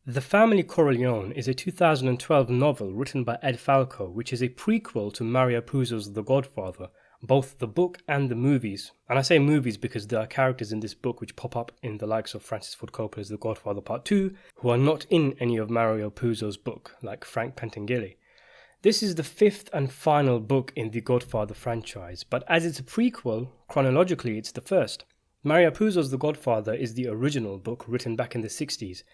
The Family Corleone is a 2012 novel written by Ed Falco, which is a prequel to Mario Puzo's The Godfather, both the book and the movies. And I say movies because there are characters in this book which pop up in the likes of Francis Ford Coppola's The Godfather Part 2, who are not in any of Mario Puzo's book, like Frank Pentangeli. This is the fifth and final book in the Godfather franchise, but as it's a prequel, chronologically it's the first. Mario Puzo's The Godfather is the original book written back in the 60s,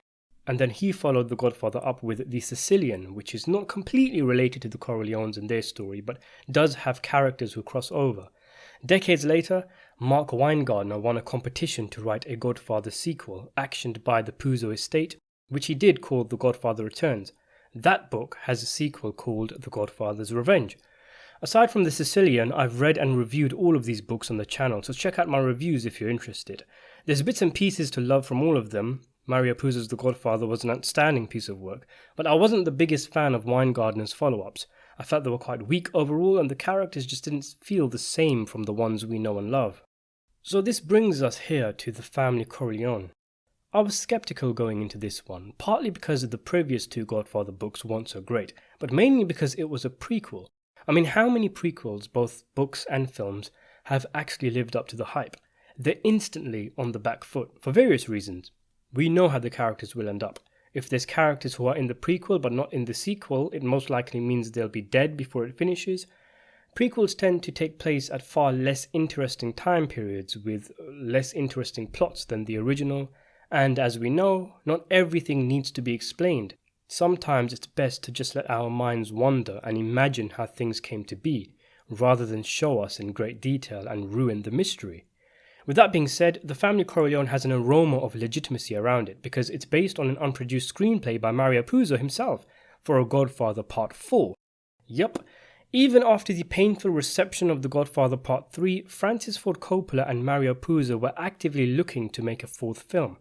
and then he followed The Godfather up with The Sicilian, which is not completely related to the Corleones and their story, but does have characters who cross over. Decades later, Mark Winegardner won a competition to write a Godfather sequel, actioned by the Puzo estate, which he did call The Godfather Returns. That book has a sequel called The Godfather's Revenge. Aside from The Sicilian, I've read and reviewed all of these books on the channel, so check out my reviews if you're interested. There's bits and pieces to love from all of them. Mario Puzo's The Godfather was an outstanding piece of work, but I wasn't the biggest fan of Winegardner's follow-ups. I felt they were quite weak overall, and the characters just didn't feel the same from the ones we know and love. So this brings us here to the Family Corleone. I was skeptical going into this one, partly because the previous two Godfather books weren't so great, but mainly because it was a prequel. I mean, how many prequels, both books and films, have actually lived up to the hype? They're instantly on the back foot, for various reasons. We know how the characters will end up. If there's characters who are in the prequel but not in the sequel, it most likely means they'll be dead before it finishes. Prequels tend to take place at far less interesting time periods with less interesting plots than the original, and as we know, not everything needs to be explained. Sometimes it's best to just let our minds wander and imagine how things came to be, rather than show us in great detail and ruin the mystery. With that being said, The Family Corleone has an aroma of legitimacy around it because it's based on an unproduced screenplay by Mario Puzo himself for A Godfather Part 4. Yup, even after the painful reception of The Godfather Part 3, Francis Ford Coppola and Mario Puzo were actively looking to make a fourth film.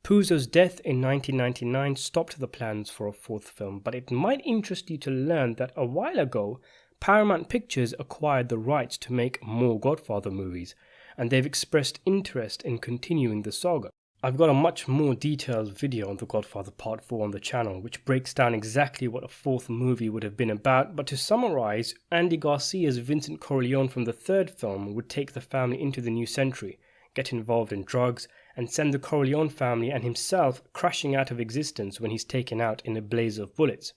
Puzo's death in 1999 stopped the plans for a fourth film, but it might interest you to learn that a while ago, Paramount Pictures acquired the rights to make more Godfather movies, and they've expressed interest in continuing the saga. I've got a much more detailed video on The Godfather Part 4 on the channel, which breaks down exactly what a fourth movie would have been about, but to summarize, Andy Garcia's Vincent Corleone from the third film would take the family into the new century, get involved in drugs, and send the Corleone family and himself crashing out of existence when he's taken out in a blaze of bullets.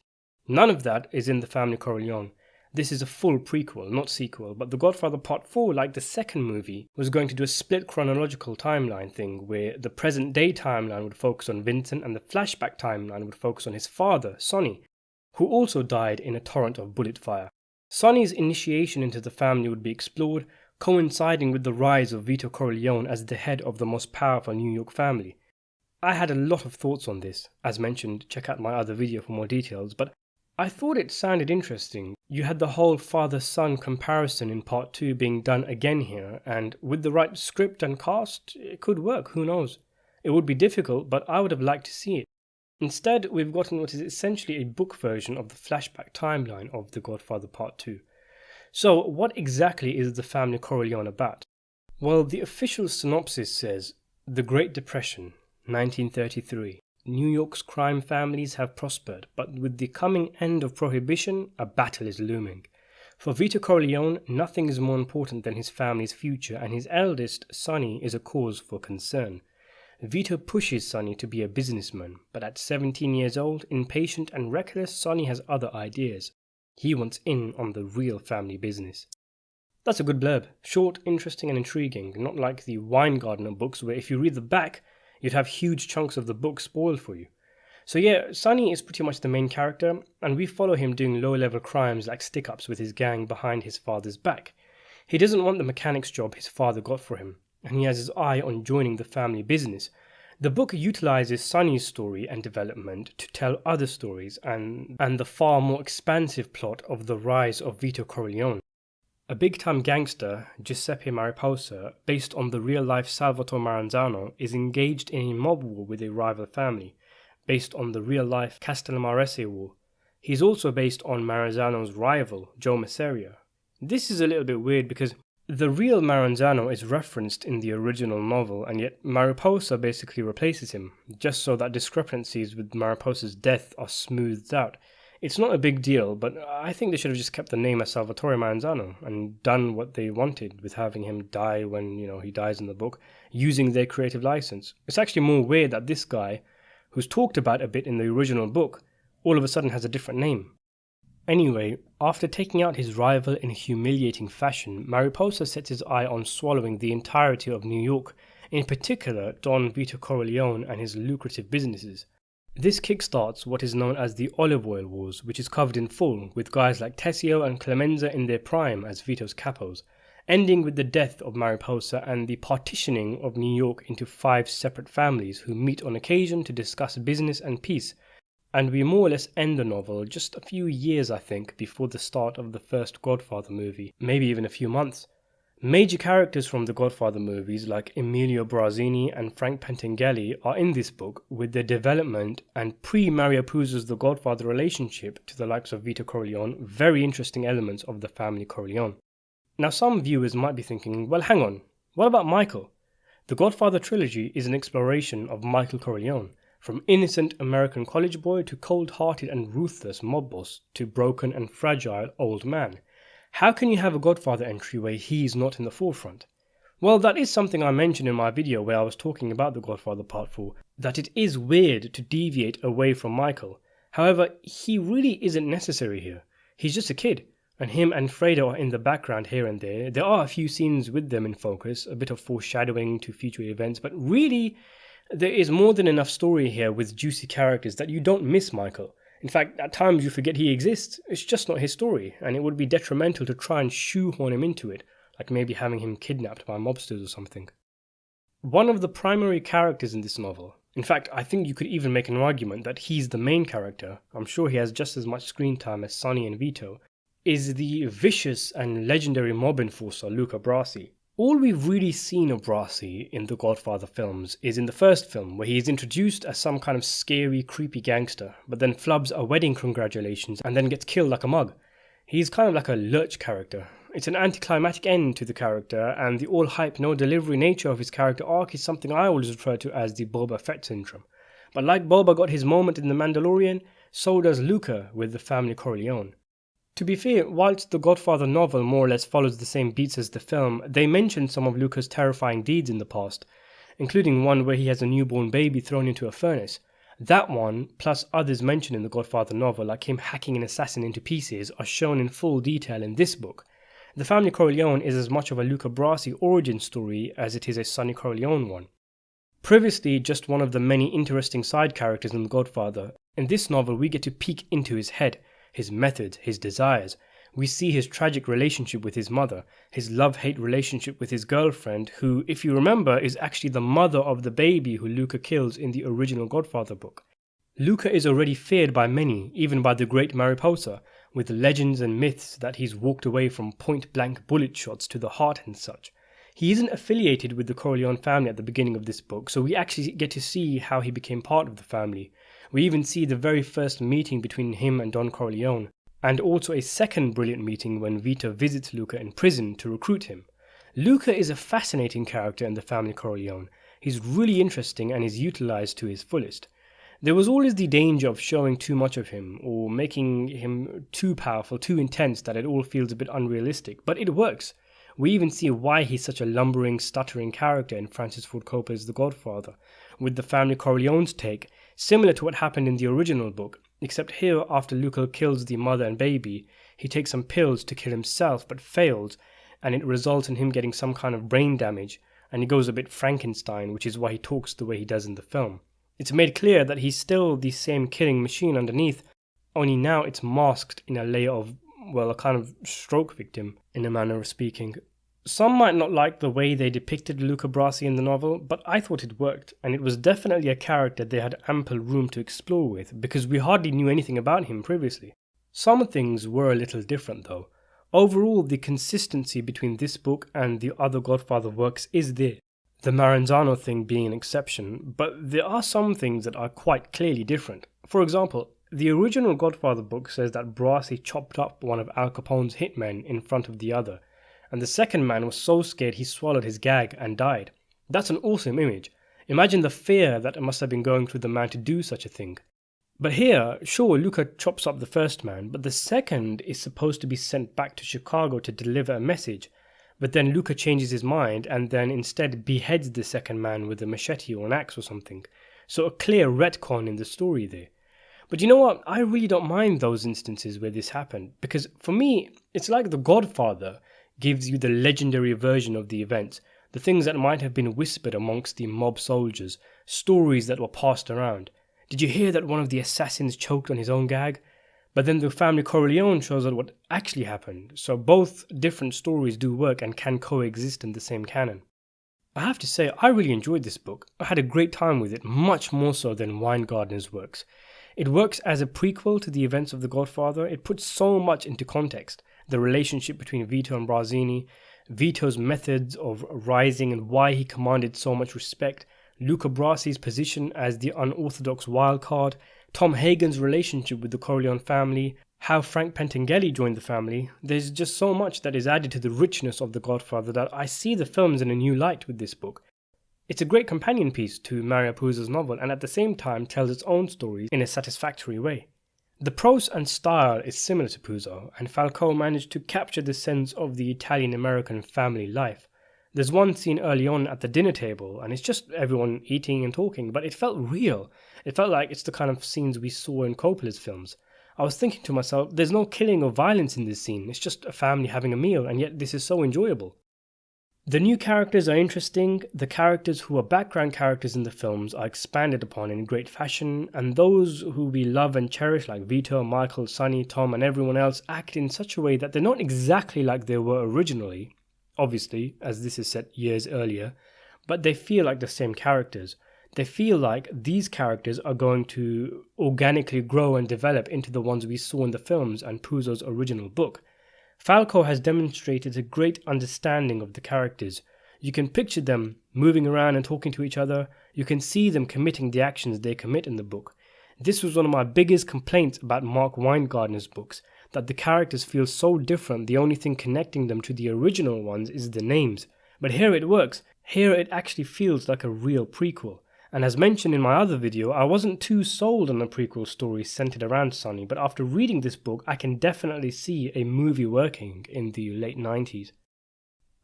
None of that is in The Family Corleone. This is a full prequel, not sequel, but The Godfather Part 4, like the second movie, was going to do a split chronological timeline thing where the present day timeline would focus on Vincent and the flashback timeline would focus on his father, Sonny, who also died in a torrent of bullet fire. Sonny's initiation into the family would be explored, coinciding with the rise of Vito Corleone as the head of the most powerful New York family. I had a lot of thoughts on this. As mentioned, check out my other video for more details, but I thought it sounded interesting. You had the whole father-son comparison in part 2 being done again here, and with the right script and cast, it could work, who knows. It would be difficult, but I would have liked to see it. Instead, we've gotten what is essentially a book version of the flashback timeline of The Godfather Part 2. So, what exactly is The Family Corleone about? Well, the official synopsis says, The Great Depression, 1933. New York's crime families have prospered, but with the coming end of Prohibition, a battle is looming. For Vito Corleone, nothing is more important than his family's future, and his eldest, Sonny, is a cause for concern. Vito pushes Sonny to be a businessman, but at 17 years old, impatient and reckless, Sonny has other ideas. He wants in on the real family business. That's a good blurb. Short, interesting and intriguing, not like the Winegardner books where if you read the back, you'd have huge chunks of the book spoiled for you. So yeah, Sonny is pretty much the main character, and we follow him doing low-level crimes like stick-ups with his gang behind his father's back. He doesn't want the mechanic's job his father got for him, and he has his eye on joining the family business. The book utilizes Sonny's story and development to tell other stories and the far more expansive plot of the rise of Vito Corleone. A big-time gangster, Giuseppe Mariposa, based on the real-life Salvatore Maranzano, is engaged in a mob war with a rival family, based on the real-life Castelmarese war. He's also based on Maranzano's rival, Joe Masseria. This is a little bit weird because The real Maranzano is referenced in the original novel, and yet Mariposa basically replaces him, just so that discrepancies with Mariposa's death are smoothed out. It's not a big deal, but I think they should have just kept the name as Salvatore Maranzano and done what they wanted with having him die when, he dies in the book, using their creative license. It's actually more weird that this guy, who's talked about a bit in the original book, all of a sudden has a different name. Anyway, after taking out his rival in humiliating fashion, Mariposa sets his eye on swallowing the entirety of New York, in particular Don Vito Corleone and his lucrative businesses. This kickstarts what is known as the Olive Oil Wars, which is covered in full, with guys like Tessio and Clemenza in their prime as Vito's capos, ending with the death of Mariposa and the partitioning of New York into 5 separate families who meet on occasion to discuss business and peace. And we more or less end the novel just a few years, I think, before the start of the first Godfather movie, maybe even a few months. Major characters from the Godfather movies like Emilio Brazzini and Frank Pentangeli are in this book, with their development and pre-Mario Puzo's The Godfather relationship to the likes of Vito Corleone very interesting elements of the family Corleone. Now some viewers might be thinking, well hang on, what about Michael? The Godfather trilogy is an exploration of Michael Corleone, from innocent American college boy to cold-hearted and ruthless mob boss to broken and fragile old man. How can you have a Godfather entry where he's not in the forefront? Well, that is something I mentioned in my video where I was talking about The Godfather Part 4, that it is weird to deviate away from Michael. However, he really isn't necessary here. He's just a kid, and him and Fredo are in the background here and there. There are a few scenes with them in focus, a bit of foreshadowing to future events, but really, there is more than enough story here with juicy characters that you don't miss Michael. In fact, at times you forget he exists. It's just not his story, and it would be detrimental to try and shoehorn him into it, like maybe having him kidnapped by mobsters or something. One of the primary characters in this novel, in fact, I think you could even make an argument that he's the main character, I'm sure he has just as much screen time as Sonny and Vito, is the vicious and legendary mob enforcer Luca Brasi. All we've really seen of Brasi in the Godfather films is in the first film, where he is introduced as some kind of scary, creepy gangster, but then flubs a wedding congratulations and then gets killed like a mug. He's kind of like a lurch character. It's an anticlimactic end to the character, and the all-hype, no-delivery nature of his character arc is something I always refer to as the Boba Fett syndrome. But like Boba got his moment in The Mandalorian, so does Luca with the family Corleone. To be fair, whilst the Godfather novel more or less follows the same beats as the film, they mention some of Luca's terrifying deeds in the past, including one where he has a newborn baby thrown into a furnace. That one, plus others mentioned in the Godfather novel, like him hacking an assassin into pieces, are shown in full detail in this book. The family Corleone is as much of a Luca Brasi origin story as it is a Sonny Corleone one. Previously just one of the many interesting side characters in The Godfather, in this novel we get to peek into his head, his methods, his desires. We see his tragic relationship with his mother, his love-hate relationship with his girlfriend, who, if you remember, is actually the mother of the baby who Luca kills in the original Godfather book. Luca is already feared by many, even by the great Mariposa, with legends and myths that he's walked away from point-blank bullet shots to the heart and such. He isn't affiliated with the Corleone family at the beginning of this book, so we actually get to see how he became part of the family. We even see the very first meeting between him and Don Corleone, and also a second brilliant meeting when Vito visits Luca in prison to recruit him. Luca is a fascinating character in the family Corleone. He's really interesting and is utilized to his fullest. There was always the danger of showing too much of him, or making him too powerful, too intense that it all feels a bit unrealistic, but it works. We even see why he's such a lumbering, stuttering character in Francis Ford Coppola's The Godfather, with the family Corleone's take, similar to what happened in the original book, except here after Luca kills the mother and baby, he takes some pills to kill himself but fails, and it results in him getting some kind of brain damage, and he goes a bit Frankenstein, which is why he talks the way he does in the film. It's made clear that he's still the same killing machine underneath, only now it's masked in a layer of, well, a kind of stroke victim, in a manner of speaking. Some might not like the way they depicted Luca Brasi in the novel, but I thought it worked, and it was definitely a character they had ample room to explore with, because we hardly knew anything about him previously. Some things were a little different though. Overall, the consistency between this book and the other Godfather works is there, the Maranzano thing being an exception, but there are some things that are quite clearly different. For example, the original Godfather book says that Brasi chopped up one of Al Capone's hitmen in front of the other, and the second man was so scared he swallowed his gag and died. That's an awesome image. Imagine the fear that must have been going through the man to do such a thing. But here, sure, Luca chops up the first man, but the second is supposed to be sent back to Chicago to deliver a message. But then Luca changes his mind and then instead beheads the second man with a machete or an axe or something. So a clear retcon in the story there. But you know what? I really don't mind those instances where this happened, because for me, it's like The Godfather gives you the legendary version of the events, the things that might have been whispered amongst the mob soldiers, stories that were passed around. Did you hear that one of the assassins choked on his own gag? But then the Family Corleone shows us what actually happened, so both different stories do work and can coexist in the same canon. I have to say, I really enjoyed this book. I had a great time with it, much more so than Winegardner's works. It works as a prequel to the events of The Godfather. It puts so much into context. The relationship between Vito and Brasini, Vito's methods of rising and why he commanded so much respect, Luca Brasi's position as the unorthodox wildcard, Tom Hagen's relationship with the Corleone family, how Frank Pentangeli joined the family. There's just so much that is added to the richness of The Godfather that I see the films in a new light with this book. It's a great companion piece to Mario Puzo's novel and at the same time tells its own stories in a satisfactory way. The prose and style is similar to Puzo, and Falco managed to capture the sense of the Italian-American family life. There's one scene early on at the dinner table, and it's just everyone eating and talking, but it felt real. It felt like it's the kind of scenes we saw in Coppola's films. I was thinking to myself, there's no killing or violence in this scene, it's just a family having a meal, and yet this is so enjoyable. The new characters are interesting, the characters who are background characters in the films are expanded upon in great fashion, and those who we love and cherish like Vito, Michael, Sonny, Tom and everyone else act in such a way that they're not exactly like they were originally, obviously, as this is set years earlier, but they feel like the same characters. They feel like these characters are going to organically grow and develop into the ones we saw in the films and Puzo's original book. Falco has demonstrated a great understanding of the characters. You can picture them moving around and talking to each other. You can see them committing the actions they commit in the book. This was one of my biggest complaints about Mark Winegardner's books, that the characters feel so different, the only thing connecting them to the original ones is the names. But here it works. Here it actually feels like a real prequel. And as mentioned in my other video, I wasn't too sold on a prequel story centered around Sonny, but after reading this book, I can definitely see a movie working in the late 90s.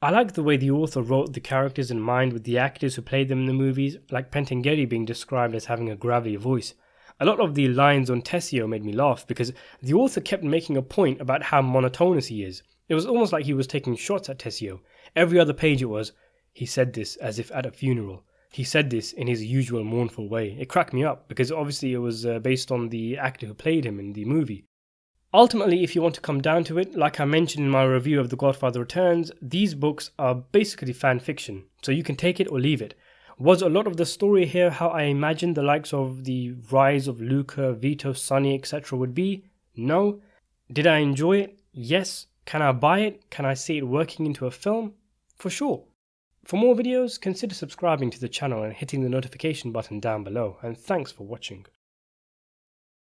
I like the way the author wrote the characters in mind with the actors who played them in the movies, like Pentangeli being described as having a gravelly voice. A lot of the lines on Tessio made me laugh because the author kept making a point about how monotonous he is. It was almost like he was taking shots at Tessio. Every other page it was, he said this as if at a funeral. He said this in his usual mournful way. It cracked me up because obviously it was based on the actor who played him in the movie. Ultimately, if you want to come down to it, like I mentioned in my review of The Godfather Returns, these books are basically fan fiction, so you can take it or leave it. Was a lot of the story here how I imagined the likes of the rise of Luca, Vito, Sonny, etc. would be? No. Did I enjoy it? Yes. Can I buy it? Can I see it working into a film? For sure. For more videos, consider subscribing to the channel and hitting the notification button down below, and thanks for watching.